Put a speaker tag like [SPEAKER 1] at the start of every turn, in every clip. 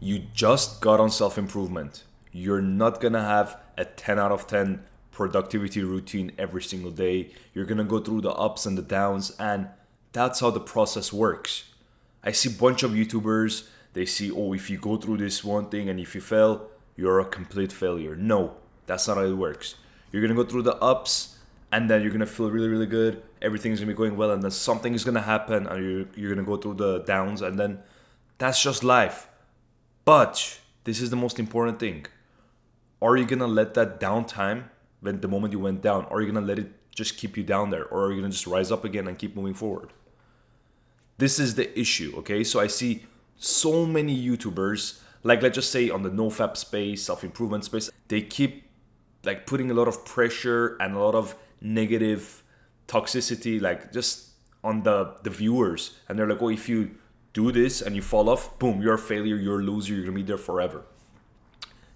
[SPEAKER 1] You just got on self-improvement. You're not gonna have a 10 out of 10 productivity routine every single day. You're gonna go through the ups and the downs, and that's how the process works. I see a bunch of YouTubers, they see, oh, if you go through this one thing and if you fail, you're a complete failure. No, that's not how it works. You're gonna go through the ups and then you're gonna feel really, really good. Everything's gonna be going well, and then something is gonna happen and you're gonna go through the downs, and then that's just life. But this is the most important thing. Are you gonna let that downtime, when the moment you went down, are you gonna let it just keep you down there? Or are you gonna just rise up again and keep moving forward? This is the issue, okay? So I see so many YouTubers, like let's just say on the nofap space, self-improvement space, they keep like putting a lot of pressure and a lot of negative toxicity, like just on the viewers. And they're like, oh, if you do this and you fall off, boom, you're a failure, you're a loser, you're gonna be there forever.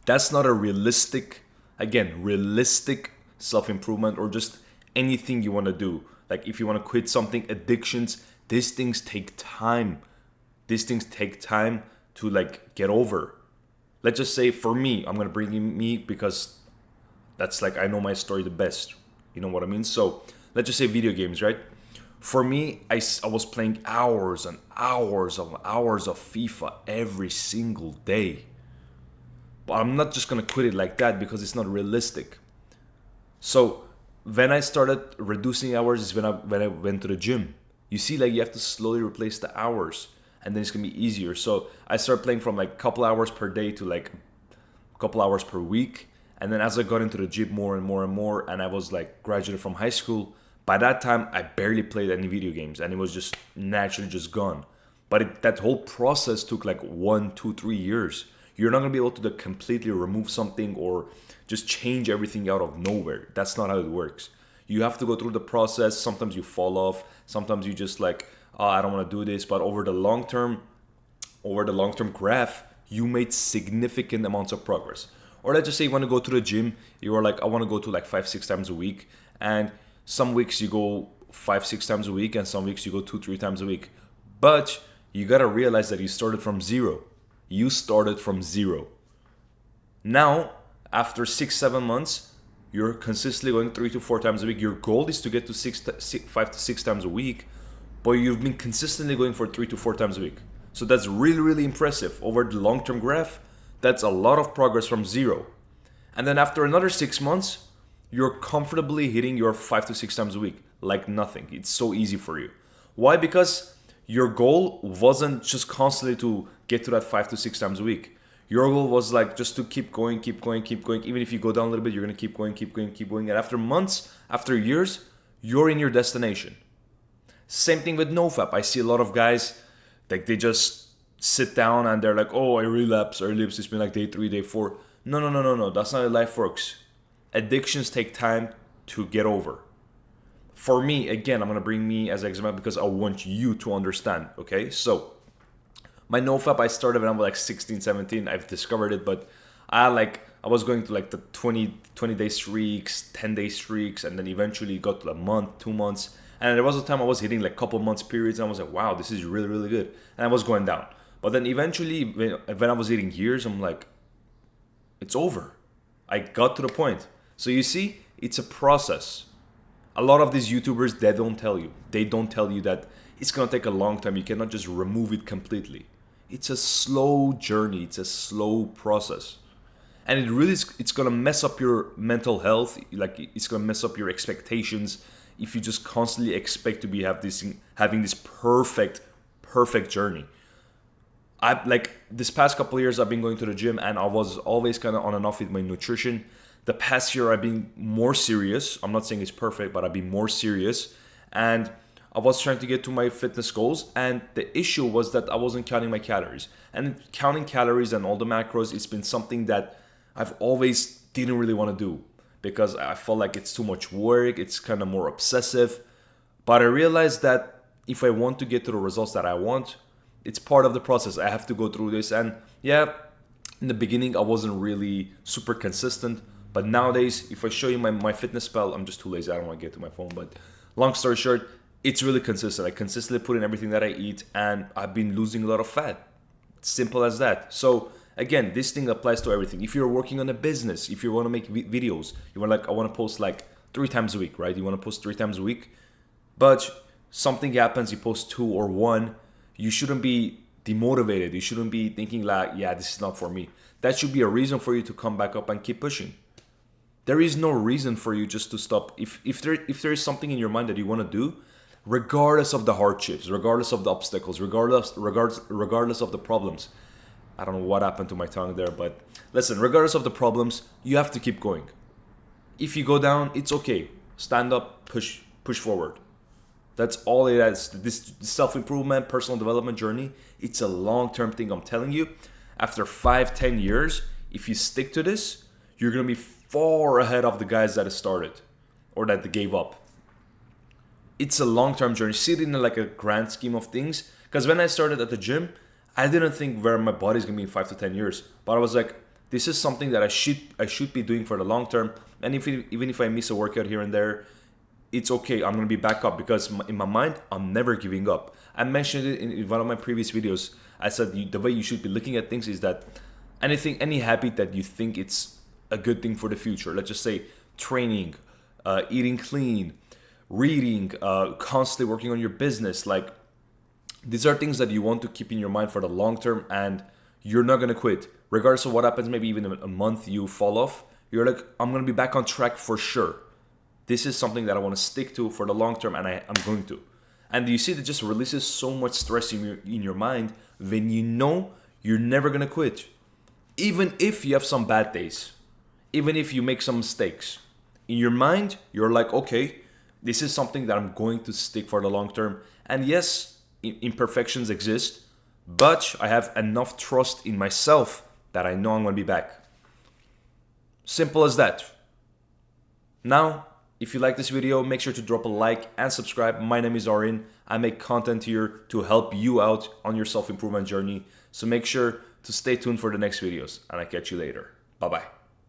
[SPEAKER 1] That's not a realistic, again, realistic self-improvement or just anything you wanna do. Like if you wanna quit something, addictions, these things take time. These things take time to like get over. Let's just say for me, I'm gonna bring in me because that's like I know my story the best. You know what I mean? So let's just say video games, right? For me, I was playing hours and hours of FIFA every single day. But I'm not just gonna quit it like that because it's not realistic. So when I started reducing hours is when I went to the gym. You see, like you have to slowly replace the hours, and then it's gonna be easier. So I started playing from like a couple hours per day to like a couple hours per week. And then as I got into the gym more and more and more, and I was like graduated from high school, by that time I barely played any video games, and it was just naturally just gone. But that whole process took like 1, 2, 3 years. You're not gonna be able to completely remove something or just change everything out of nowhere. That's not how it works. You have to go through the process. Sometimes you fall off. Sometimes you just like, oh, I don't want to do this. But over the long term graph, you made significant amounts of progress. Or let's just say you want to go to the gym. You are like, I want to go to like 5, 6 times a week. And some weeks you go 5, 6 times a week, and some weeks you go 2, 3 times a week. But you got to realize that you started from zero. You started from zero. Now, after 6, 7 months, you're consistently going 3 to 4 times a week. Your goal is to get to 5 to 6 times a week, but you've been consistently going for 3 to 4 times a week. So that's really, really impressive. Over the long-term graph, that's a lot of progress from zero. And then after another 6 months, you're comfortably hitting your 5 to 6 times a week like nothing. It's so easy for you. Why? Because your goal wasn't just constantly to get to that 5 to 6 times a week. Your goal was like just to keep going. Even if you go down a little bit, you're going to keep going. And after months, after years, you're in your destination. Same thing with nofap. I see a lot of guys, like they just sit down and they're like, oh, I relapse. It's been like day 3, day 4. No. That's not how life works. Addictions take time to get over. For me, again, I'm going to bring me as an example because I want you to understand, okay? So my nofap, I started when I was like 16, 17. I've discovered it, but I was going to like the 20 day streaks, 10-day streaks, and then eventually got to a month, 2 months. And there was a time I was hitting like couple months periods, and I was like, wow, this is really, really good. And I was going down. But then eventually, when I was hitting years, I'm like, it's over. I got to the point. So you see, it's a process. A lot of these YouTubers, they don't tell you. They don't tell you that it's going to take a long time. You cannot just remove it completely. It's a slow journey. It's a slow process. And it's going to mess up your mental health. Like it's going to mess up your expectations if you just constantly expect to be having this perfect journey. I like this past couple of years I've been going to the gym, and I was always kind of on and off with my nutrition. The past year I've been more serious. I'm not saying it's perfect, but I've been more serious. And I was trying to get to my fitness goals, and the issue was that I wasn't counting my calories. And counting calories and all the macros, it's been something that I've always didn't really want to do because I felt like it's too much work. It's kind of more obsessive. But I realized that if I want to get to the results that I want, it's part of the process. I have to go through this. And yeah, in the beginning, I wasn't really super consistent. But nowadays, if I show you my MyFitnessPal, I'm just too lazy. I don't want to get to my phone. But long story short, it's really consistent. I consistently put in everything that I eat, and I've been losing a lot of fat. Simple as that. So Again, this thing applies to everything. If you're working on a business, if you want to make videos, you want like, I want to post like 3 times a week, right? You want to post 3 times a week, but something happens, you post 2 or 1, you shouldn't be demotivated. You shouldn't be thinking like, yeah, this is not for me. That should be a reason for you to come back up and keep pushing. There is no reason for you just to stop. If there is something in your mind that you want to do, regardless of the hardships, regardless of the obstacles, regardless of the problems. I don't know what happened to my tongue there, but listen, regardless of the problems, you have to keep going. If you go down, it's okay. Stand up, push forward. That's all it is. This self-improvement, personal development journey, it's a long-term thing. I'm telling you, after 5-10 years, if you stick to this, you're going to be far ahead of the guys that have started or that they gave up. It's a long-term journey. See it in like a grand scheme of things. Because when I started at the gym, I didn't think where my body's going to be in 5 to 10 years. But I was like, this is something that I should be doing for the long term. And even if I miss a workout here and there, it's okay. I'm going to be back up because in my mind, I'm never giving up. I mentioned it in one of my previous videos. I said the way you should be looking at things is that any habit that you think it's a good thing for the future, let's just say training, eating clean, reading, constantly working on your business, like these are things that you want to keep in your mind for the long term, and you're not going to quit. Regardless of what happens, maybe even a month you fall off, you're like, I'm going to be back on track for sure. This is something that I want to stick to for the long term, and I'm going to. And you see, that just releases so much stress in your mind when you know you're never going to quit. Even if you have some bad days, even if you make some mistakes, in your mind, you're like, okay, this is something that I'm going to stick for the long term. And yes, imperfections exist, but I have enough trust in myself that I know I'm going to be back. Simple as that. Now, if you like this video, make sure to drop a like and subscribe. My name is Arin. I make content here to help you out on your self-improvement journey. So make sure to stay tuned for the next videos, and I'll catch you later. Bye-bye.